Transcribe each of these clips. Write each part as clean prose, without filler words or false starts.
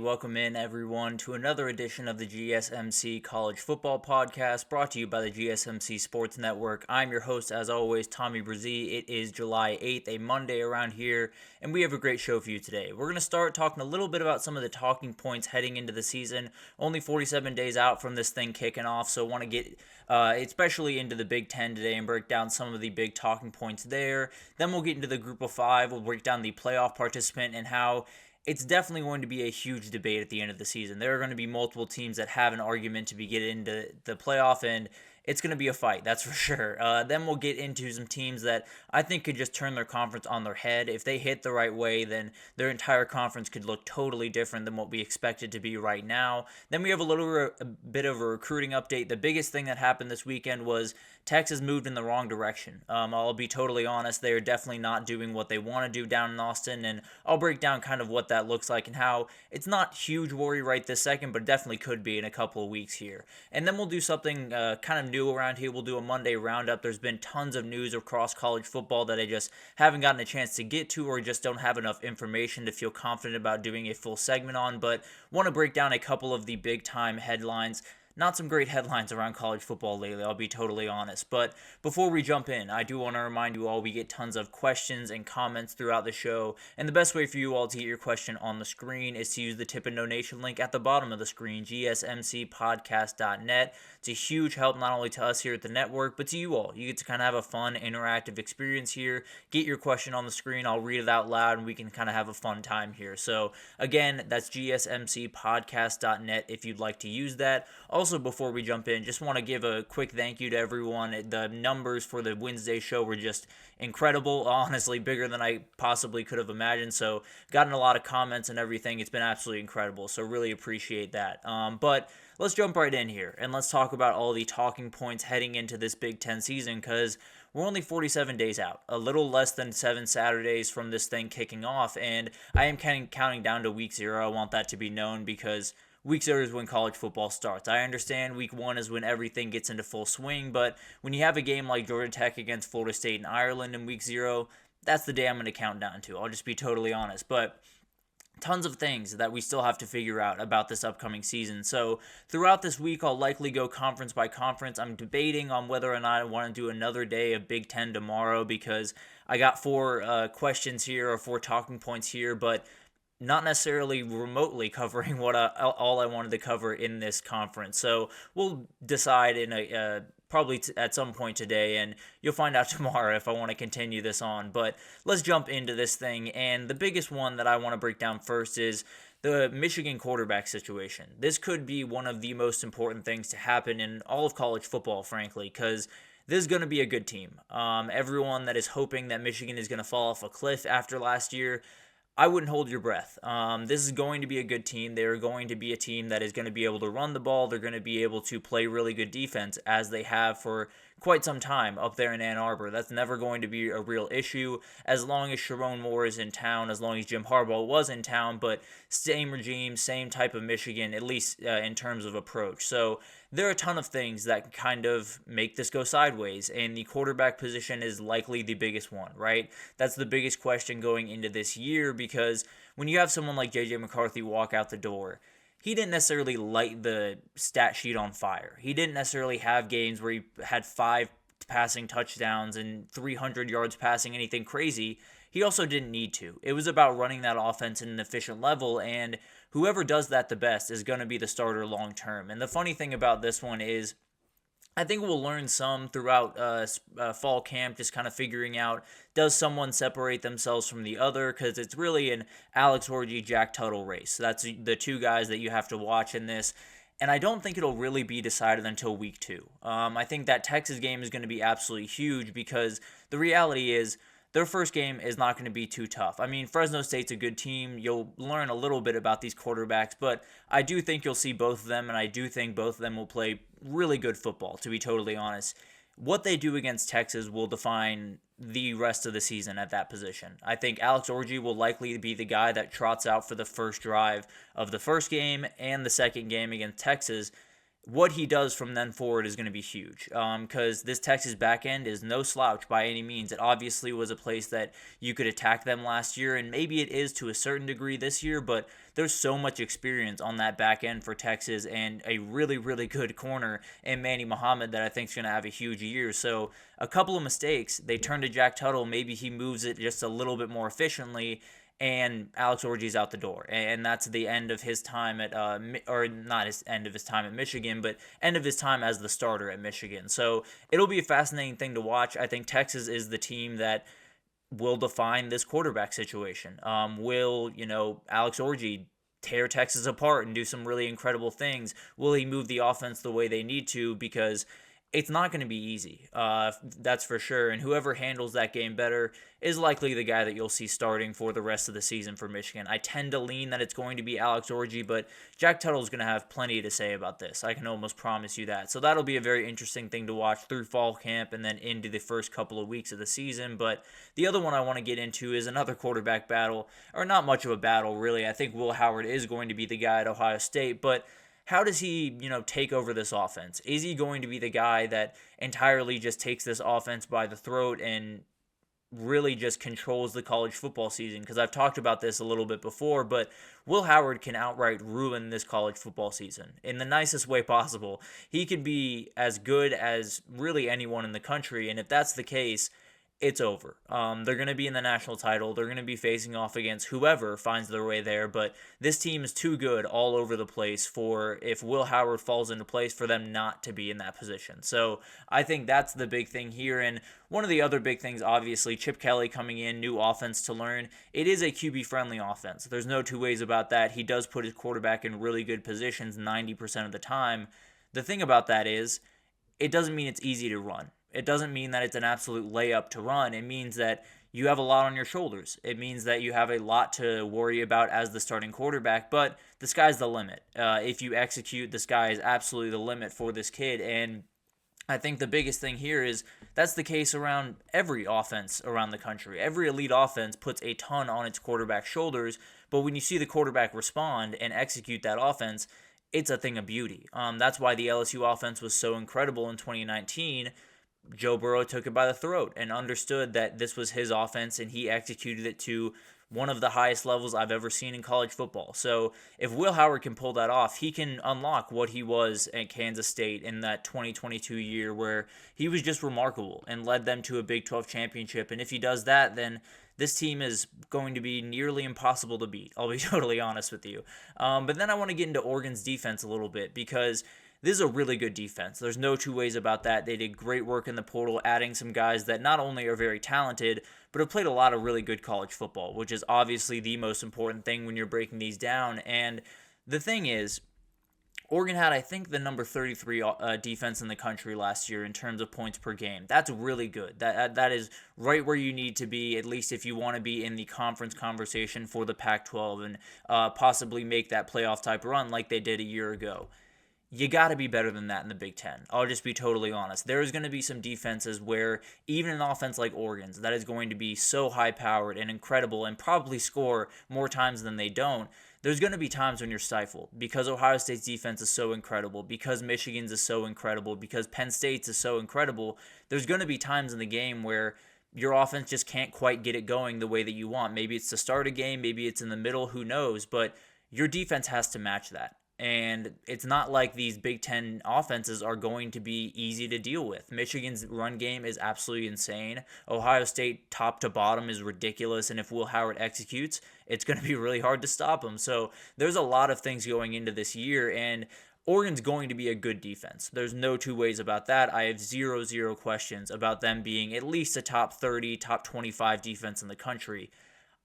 welcome in everyone to another edition of the GSMC College Football Podcast brought to you by the GSMC Sports Network. I'm your host, as always, Tommy Brzee. It is July 8th, a Monday around here, and we have a great show for you today. We're going to start talking a little bit about some of the talking points heading into the season. Only 47 days out from this thing kicking off, so want to get especially into the Big Ten today and break down some of the big talking points there. Then we'll get into the Group of Five. We'll break down the playoff participant and how it's definitely going to be a huge debate at the end of the season. There are going to be multiple teams that have an argument to be get into the playoff, and it's going to be a fight, that's for sure. Then we'll get into some teams that I think could just turn their conference on their head. If they hit the right way, then their entire conference could look totally different than what we expect it to be right now. Then we have a bit of a recruiting update. The biggest thing that happened this weekend was Texas moved in the wrong direction. I'll be totally honest, they are definitely not doing what they want to do down in Austin, and I'll break down kind of what that looks like and how it's not huge worry right this second, but definitely could be in a couple of weeks here. And then we'll do something kind of new around here. We'll do a Monday roundup. There's been tons of news across college football that I just haven't gotten a chance to get to or just don't have enough information to feel confident about doing a full segment on, but want to break down a couple of the big time headlines. Not some great headlines around college football lately, I'll be totally honest. But before we jump in, I do want to remind you all we get tons of questions and comments throughout the show. And the best way for you all to get your question on the screen is to use the tip and donation link at the bottom of the screen, gsmcspodcast.net. It's a huge help not only to us here at the network, but to you all. You get to kind of have a fun, interactive experience here. Get your question on the screen. I'll read it out loud, and we can kind of have a fun time here. So, again, that's gsmcpodcast.net if you'd like to use that. Also, before we jump in, just want to give a quick thank you to everyone. The numbers for the Wednesday show were just incredible, honestly, bigger than I possibly could have imagined. So, gotten a lot of comments and everything. It's been absolutely incredible. So, really appreciate that. But let's jump right in here and let's talk about all the talking points heading into this Big Ten season because we're only 47 days out, a little less than 7 Saturdays from this thing kicking off, and I am counting down to week 0. I want that to be known because week 0 is when college football starts. I understand week 1 is when everything gets into full swing, but when you have a game like Georgia Tech against Florida State and Ireland in week 0, that's the day I'm going to count down to. I'll just be totally honest, but tons of things that we still have to figure out about this upcoming season. So throughout this week, I'll likely go conference by conference. I'm debating on whether or not I want to do another day of Big Ten tomorrow because I got 4 questions here or 4 talking points here, but not necessarily remotely covering what all I wanted to cover in this conference. So we'll decide in probably at some point today, and you'll find out tomorrow if I want to continue this on. But let's jump into this thing, and the biggest one that I want to break down first is the Michigan quarterback situation. This could be one of the most important things to happen in all of college football, frankly, because this is going to be a good team. Everyone that is hoping that Michigan is going to fall off a cliff after last year, I wouldn't hold your breath. This is going to be a good team. They're going to be a team that is going to be able to run the ball. They're going to be able to play really good defense as they have for quite some time up there in Ann Arbor. That's never going to be a real issue as long as Sharon Moore is in town, as long as Jim Harbaugh was in town, but same regime, same type of Michigan, at least in terms of approach. So there are a ton of things that kind of make this go sideways, and the quarterback position is likely the biggest one, right? That's the biggest question going into this year because when you have someone like J.J. McCarthy walk out the door, he didn't necessarily light the stat sheet on fire. He didn't necessarily have games where he had 5 passing touchdowns and 300 yards passing, anything crazy. He also didn't need to. It was about running that offense at an efficient level, and whoever does that the best is going to be the starter long term. And the funny thing about this one is I think we'll learn some throughout fall camp, just kind of figuring out, does someone separate themselves from the other? Because it's really an Alex Orji, Jack Tuttle race. That's the 2 guys that you have to watch in this. And I don't think it'll really be decided until week 2. I think that Texas game is going to be absolutely huge because the reality is their first game is not going to be too tough. I mean, Fresno State's a good team. You'll learn a little bit about these quarterbacks, but I do think you'll see both of them, and I do think both of them will play really good football, to be totally honest. What they do against Texas will define the rest of the season at that position. I think Alex Orji will likely be the guy that trots out for the first drive of the first game and the second game against Texas. what he does from then forward is going to be huge, because this Texas back end is no slouch by any means. It obviously was a place that you could attack them last year, and maybe it is to a certain degree this year, but there's so much experience on that back end for Texas and a really, really good corner in Manny Muhammad that I think is going to have a huge year. So a couple of mistakes, they turn to Jack Tuttle, maybe he moves it just a little bit more efficiently, and Alex Orji's out the door, and that's the end of his time at or not his end of his time at Michigan, but end of his time as the starter at Michigan. So it'll be a fascinating thing to watch. I think Texas is the team that will define this quarterback situation. Will Alex Orji tear Texas apart and do some really incredible things? Will he move the offense the way they need to? Because it's not going to be easy, that's for sure. And whoever handles that game better is likely the guy that you'll see starting for the rest of the season for Michigan. I tend to lean that it's going to be Alex Orji, but Jack Tuttle is going to have plenty to say about this. I can almost promise you that. So that'll be a very interesting thing to watch through fall camp and then into the first couple of weeks of the season. But the other one I want to get into is another quarterback battle, or not much of a battle, really. I think Will Howard is going to be the guy at Ohio State, but how does he, take over this offense? Is he going to be the guy that entirely just takes this offense by the throat and really just controls the college football season? Because I've talked about this a little bit before, but Will Howard can outright ruin this college football season in the nicest way possible. He could be as good as really anyone in the country, and if that's the case, it's over. They're going to be in the national title. They're going to be facing off against whoever finds their way there. But this team is too good all over the place for, if Will Howard falls into place, for them not to be in that position. So I think that's the big thing here. And one of the other big things, obviously, Chip Kelly coming in, new offense to learn. It is a QB-friendly offense. There's no two ways about that. He does put his quarterback in really good positions 90% of the time. The thing about that is, it doesn't mean it's easy to run. It doesn't mean that it's an absolute layup to run. It means that you have a lot on your shoulders. It means that you have a lot to worry about as the starting quarterback, but the sky's the limit. If you execute, the sky is absolutely the limit for this kid. And I think the biggest thing here is that's the case around every offense around the country. Every elite offense puts a ton on its quarterback's shoulders, but when you see the quarterback respond and execute that offense, it's a thing of beauty. That's why the LSU offense was so incredible in 2019. Joe Burrow took it by the throat and understood that this was his offense, and he executed it to one of the highest levels I've ever seen in college football. So if Will Howard can pull that off, he can unlock what he was at Kansas State in that 2022 year where he was just remarkable and led them to a Big 12 championship. And if he does that, then this team is going to be nearly impossible to beat. I'll be totally honest with you. But then I want to get into Oregon's defense a little bit, because this is a really good defense. There's no two ways about that. They did great work in the portal, adding some guys that not only are very talented, but have played a lot of really good college football, which is obviously the most important thing when you're breaking these down. And the thing is, Oregon had, I think, the number 33 defense in the country last year in terms of points per game. That's really good. That is right where you need to be, at least if you want to be in the conference conversation for the Pac-12 and possibly make that playoff type run like they did a year ago. You got to be better than that in the Big Ten. I'll just be totally honest. There's going to be some defenses where even an offense like Oregon's that is going to be so high-powered and incredible and probably score more times than they don't, there's going to be times when you're stifled because Ohio State's defense is so incredible, because Michigan's is so incredible, because Penn State's is so incredible. There's going to be times in the game where your offense just can't quite get it going the way that you want. Maybe it's to start a game, maybe it's in the middle, who knows, but your defense has to match that. And it's not like these Big Ten offenses are going to be easy to deal with. Michigan's run game is absolutely insane. Ohio State, top to bottom, is ridiculous. And if Will Howard executes, it's going to be really hard to stop him. So there's a lot of things going into this year. And Oregon's going to be a good defense. There's no two ways about that. I have zero questions about them being at least a top 30, top 25 defense in the country.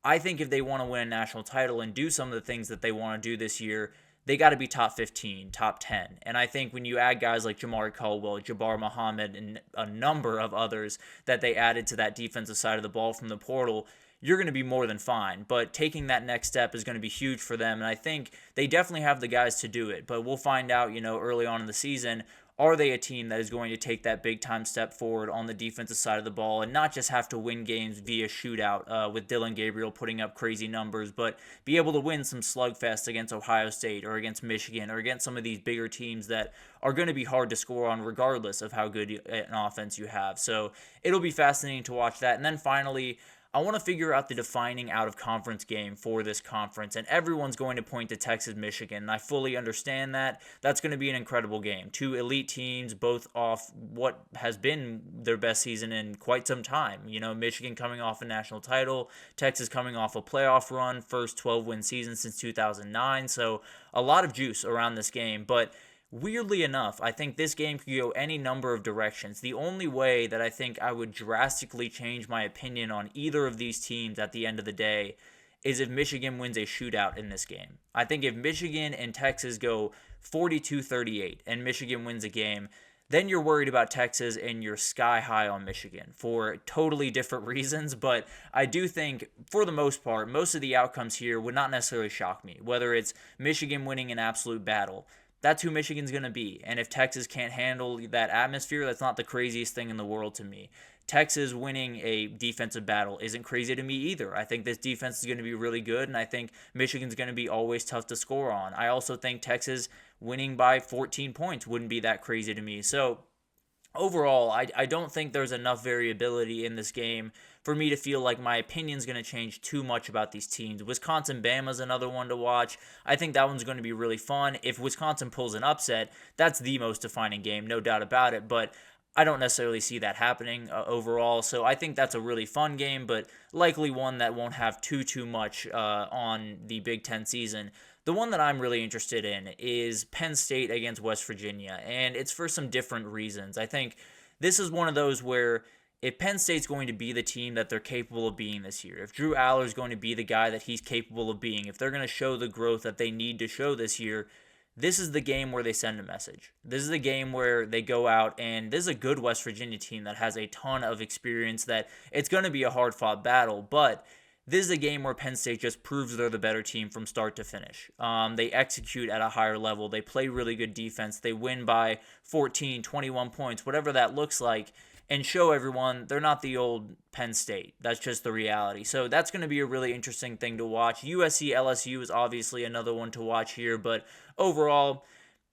I think if they want to win a national title and do some of the things that they want to do this year, they got to be top 15, top 10. And I think when you add guys like Jamari Caldwell, Jabbar Muhammad, and a number of others that they added to that defensive side of the ball from the portal, you're going to be more than fine. But taking that next step is going to be huge for them. And I think they definitely have the guys to do it. But we'll find out, early on in the season. are they a team that is going to take that big time step forward on the defensive side of the ball and not just have to win games via shootout with Dylan Gabriel putting up crazy numbers, but be able to win some slugfest against Ohio State or against Michigan or against some of these bigger teams that are going to be hard to score on regardless of how good an offense you have. So it'll be fascinating to watch that. And then finally, I want to figure out the defining out of conference game for this conference, and everyone's going to point to Texas Michigan. And I fully understand that. That's going to be an incredible game. Two elite teams, both off what has been their best season in quite some time. You know, Michigan coming off a national title, Texas coming off a playoff run, first 12-win season since 2009. So a lot of juice around this game, but weirdly enough, I think this game could go any number of directions. The only way that I think I would drastically change my opinion on either of these teams at the end of the day is if Michigan wins a shootout in this game. I think if Michigan and Texas go 42-38 and Michigan wins a game, then you're worried about Texas and you're sky high on Michigan for totally different reasons. But I do think, for the most part, most of the outcomes here would not necessarily shock me. Whether it's Michigan winning an absolute battle, that's who Michigan's going to be. And if Texas can't handle that atmosphere, that's not the craziest thing in the world to me. Texas winning a defensive battle isn't crazy to me either. I think this defense is going to be really good, and I think Michigan's going to be always tough to score on. I also think Texas winning by 14 points wouldn't be that crazy to me. So overall, I don't think there's enough variability in this game for me to feel like my opinion's going to change too much about these teams. Wisconsin-Bama's another one to watch. I think that one's going to be really fun. If Wisconsin pulls an upset, that's the most defining game, no doubt about it. But I don't necessarily see that happening overall. So I think that's a really fun game, but likely one that won't have too much on the Big Ten season. The one that I'm really interested in is Penn State against West Virginia, and it's for some different reasons. I think this is one of those where if Penn State's going to be the team that they're capable of being this year, if Drew Aller's going to be the guy that he's capable of being, if they're going to show the growth that they need to show this year, this is the game where they send a message. This is the game where they go out, and this is a good West Virginia team that has a ton of experience, that it's going to be a hard-fought battle, but this is a game where Penn State just proves they're the better team from start to finish. They execute at a higher level. They play really good defense. They win by 14, 21 points, whatever that looks like, and show everyone they're not the old Penn State. That's just the reality. So that's going to be a really interesting thing to watch. USC LSU is obviously another one to watch here, but overall,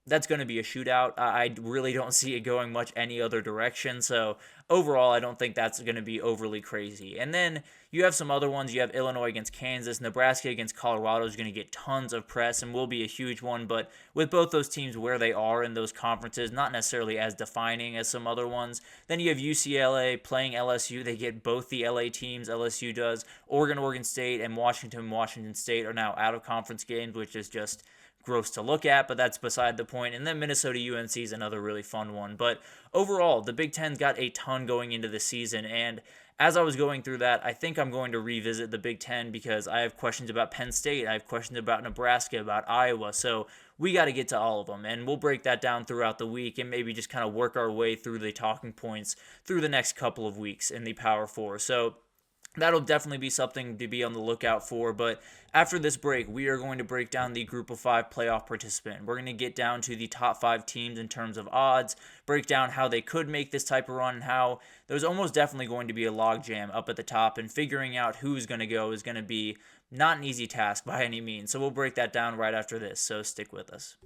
that's going to be a shootout. I really don't see it going much any other direction. So overall, I don't think that's going to be overly crazy. And then you have some other ones. You have Illinois against Kansas. Nebraska against Colorado is going to get tons of press and will be a huge one. But with both those teams where they are in those conferences, not necessarily as defining as some other ones. Then you have UCLA playing LSU. They get both the LA teams, LSU does. Oregon State, and Washington State are now out of conference games, which is just gross to look at, but that's beside the point. And then Minnesota UNC is another really fun one. But overall, the Big Ten's got a ton going into the season, and as I was going through that, I think I'm going to revisit the Big Ten because I have questions about Penn State, I have questions about Nebraska, about Iowa, so we got to get to all of them, and we'll break that down throughout the week and maybe just kind of work our way through the talking points through the next couple of weeks in the Power Four. So that'll definitely be something to be on the lookout for. But after this break, we are going to break down the Group of 5 playoff participant. We're going to get down to the top 5 teams in terms of odds, break down how they could make this type of run, and how there's almost definitely going to be a logjam up at the top, and figuring out who's going to go is going to be not an easy task by any means. So we'll break that down right after this, so stick with us.